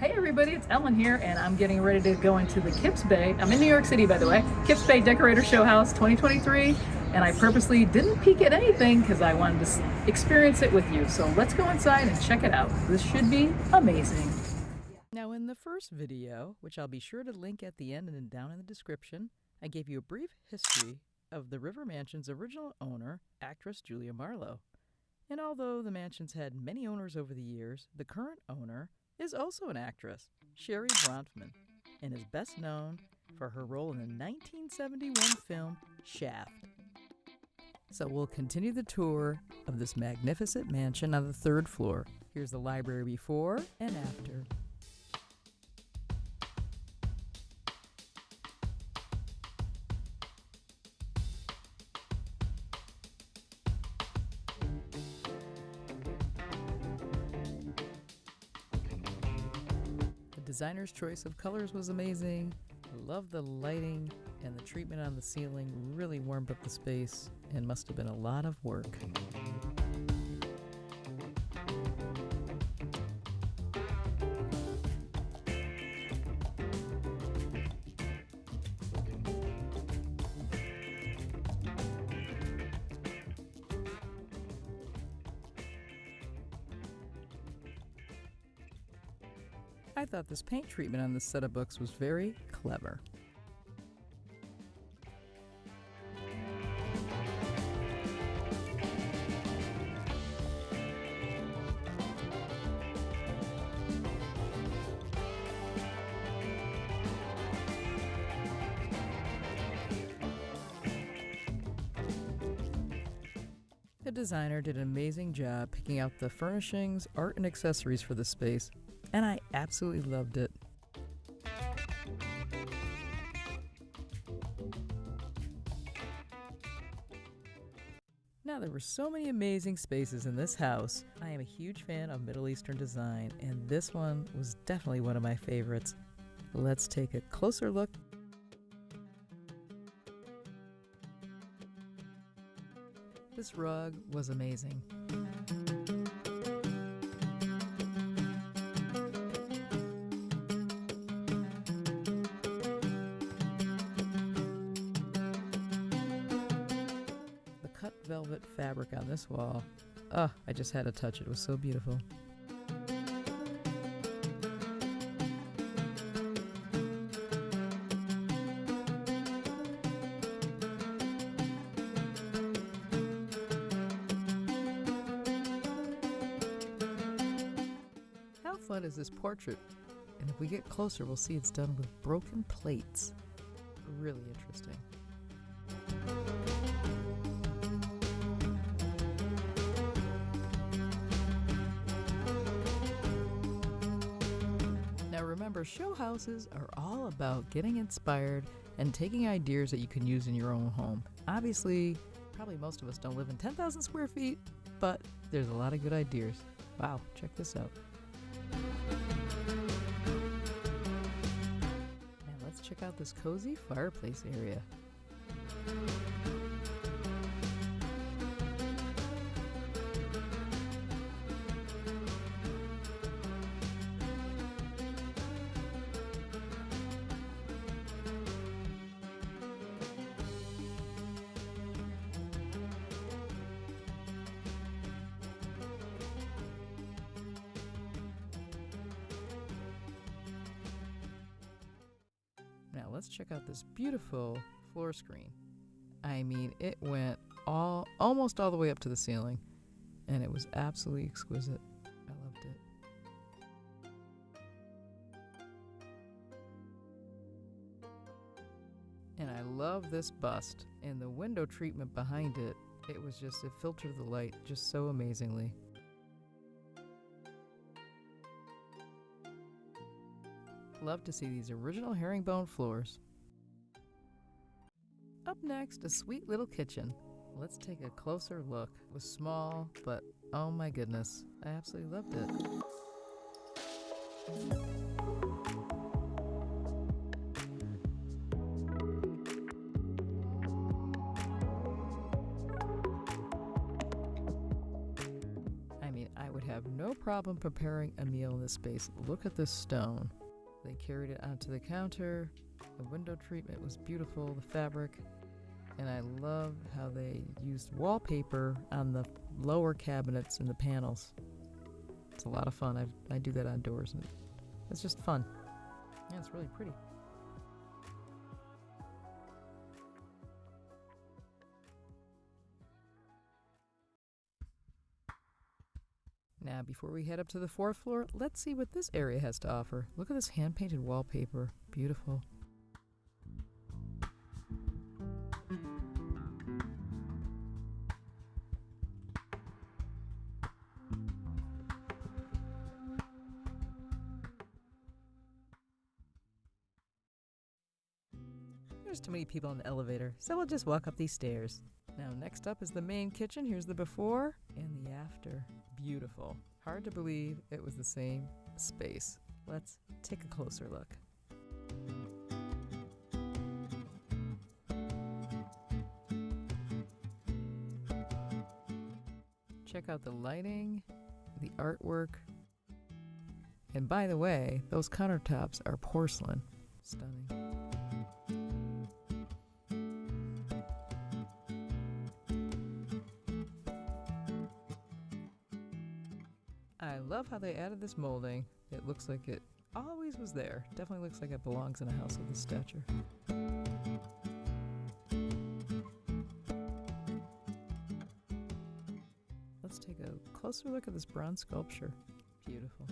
Hey everybody, it's Ellen here, and I'm getting ready to go into the Kips Bay. I'm in New York City, by the way. Kips Bay Decorator Show House 2023, and I purposely didn't peek at anything because I wanted to experience it with you. So let's go inside and check it out. This should be amazing. Now in the first video, which I'll be sure to link at the end and down in the description, I gave you a brief history of the River Mansion's original owner, actress Julia Marlowe. And although the mansion's had many owners over the years, the current owner is also an actress, Sherry Bronfman, and is best known for her role in the 1971 film Shaft. So we'll continue the tour of this magnificent mansion on the third floor. Here's the library before and after. The designer's choice of colors was amazing. I love the lighting, and the treatment on the ceiling really warmed up the space and must have been a lot of work. I thought this paint treatment on this set of books was very clever. The designer did an amazing job picking out the furnishings, art, and accessories for the space, and I absolutely loved it. Now, there were so many amazing spaces in this house. I am a huge fan of Middle Eastern design, and this one was definitely one of my favorites. Let's take a closer look. This rug was amazing. The cut velvet fabric on this wall, I just had to touch it. It was so beautiful. How fun is this portrait? And if we get closer, we'll see it's done with broken plates. Really interesting. Now remember, show houses are all about getting inspired and taking ideas that you can use in your own home. Obviously, probably most of us don't live in 10,000 square feet, but there's a lot of good ideas. Wow, check this out. Now let's check out this cozy fireplace area. Now let's check out this beautiful floor screen. I mean, it went almost all the way up to the ceiling, and it was absolutely exquisite. I loved it. And I love this bust and the window treatment behind it. It filtered the light just so amazingly. Love to see these original herringbone floors. Up next, a sweet little kitchen. Let's take a closer look. It was small, but oh my goodness, I absolutely loved it. I mean, I would have have no problem preparing a meal in this space. Look at this stone. They carried it onto the counter. The window treatment was beautiful, the fabric. And I love how they used wallpaper on the lower cabinets and the panels. It's a lot of fun. I do that outdoors, and it's just fun. Yeah, it's really pretty. Now, before we head up to the 4th floor, let's see what this area has to offer. Look at this hand-painted wallpaper. Beautiful. There's too many people in the elevator, so we'll just walk up these stairs. Now, next up is the main kitchen. Here's the before and the after. Beautiful. Hard to believe it was the same space. Let's take a closer look. Check out the lighting, the artwork. And by the way, those countertops are porcelain. Stunning. I love how they added this molding. It looks like it always was there. Definitely looks like it belongs in a house of this stature. Let's take a closer look at this bronze sculpture. Beautiful.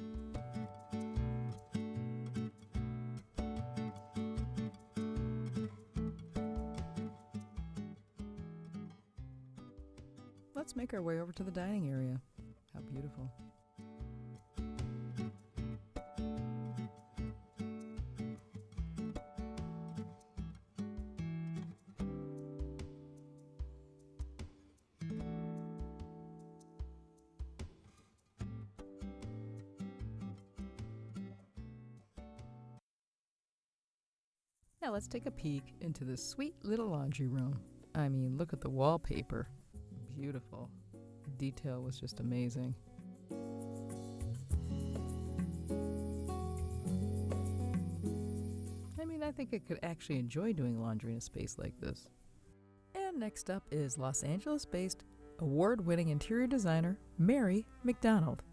Let's make our way over to the dining area. How beautiful. Now let's take a peek into this sweet little laundry room. I mean, look at the wallpaper. Beautiful. The detail was just amazing. I mean, I think I could actually enjoy doing laundry in a space like this. And next up is Los Angeles-based, award-winning interior designer, Mary McDonald.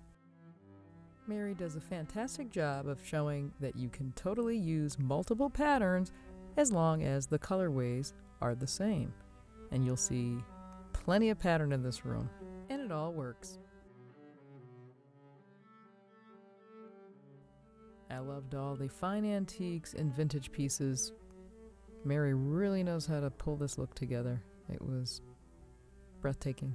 Mary does a fantastic job of showing that you can totally use multiple patterns as long as the colorways are the same. And you'll see plenty of pattern in this room, and it all works. I loved all the fine antiques and vintage pieces. Mary really knows how to pull this look together. It was breathtaking.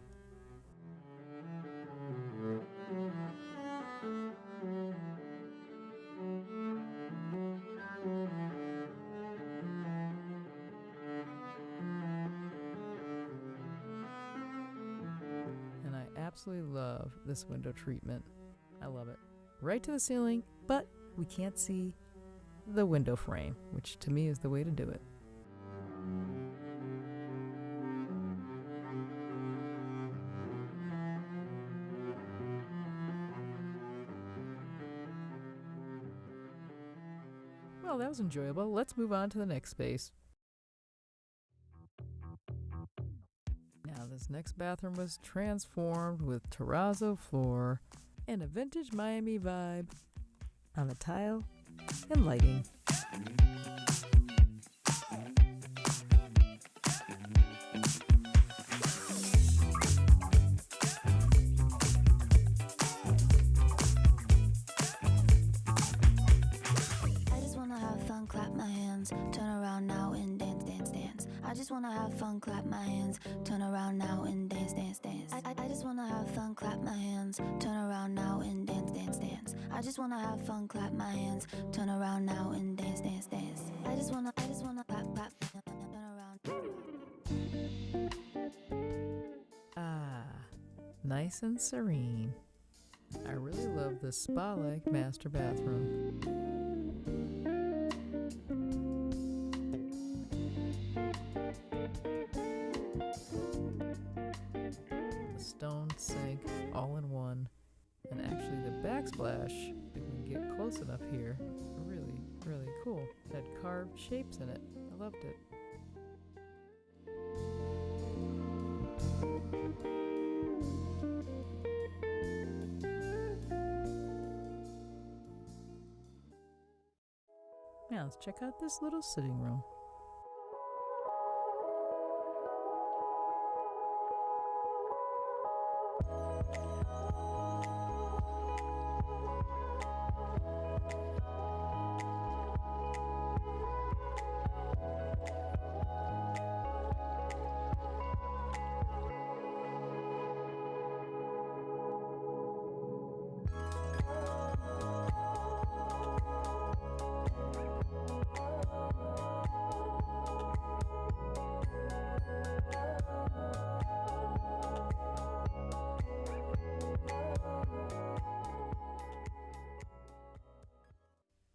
Absolutely love this window treatment. I love it. Right to the ceiling, but we can't see the window frame, which to me is the way to do it. Well, that was enjoyable. Let's move on to the next space. Now, this next bathroom was transformed with terrazzo floor and a vintage Miami vibe on the tile and lighting. I just wanna have fun, clap my hands, turn around now and dance, dance, dance. I just wanna have fun, clap my hands, turn around now and dance, dance, dance. I just wanna have fun, clap my hands, turn around now and dance, dance, dance. I just wanna have fun, clap my hands, turn around now and dance, dance, dance. I just wanna clap, clap, turn around. Ah, nice and serene. I really love this spa-like master bathroom. The stone sink, all in one, an backsplash. If we can get close enough here. Really, really cool. It had carved shapes in it. I loved it. Now let's check out this little sitting room.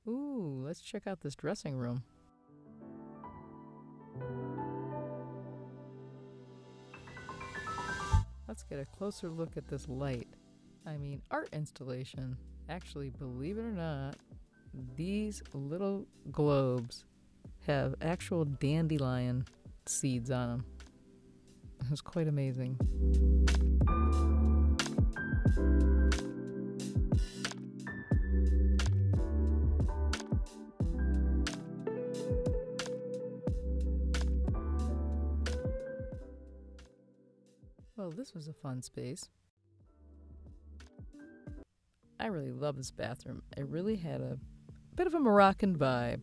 Ooh, let's check out this dressing room. Let's get a closer look at this light. I mean, art installation. Actually, believe it or not, these little globes have actual dandelion seeds on them. It was quite amazing. Well, this was a fun space. I really love this bathroom. It really had a bit of a Moroccan vibe.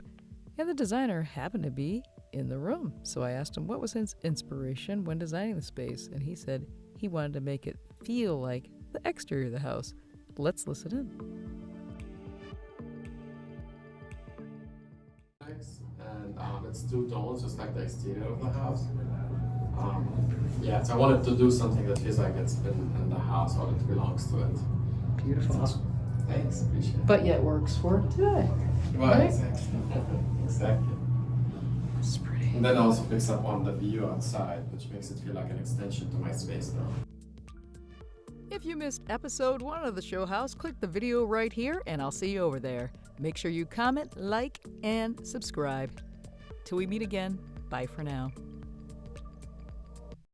And the designer happened to be in the room. So I asked him what was his inspiration when designing the space. And he said he wanted to make it feel like the exterior of the house. Let's listen in. And it's two tones, just like the exterior of the house. Yeah, so I wanted to do something that feels like it's been in the house or it belongs to it. Beautiful. Thanks, appreciate it. But yet works for today. Right, right? exactly. Exactly. It's pretty. And then also picks up on the view outside, which makes it feel like an extension to my space now. If you missed episode 1 of the show house, click the video right here and I'll see you over there. Make sure you comment, like, and subscribe. Till we meet again, bye for now.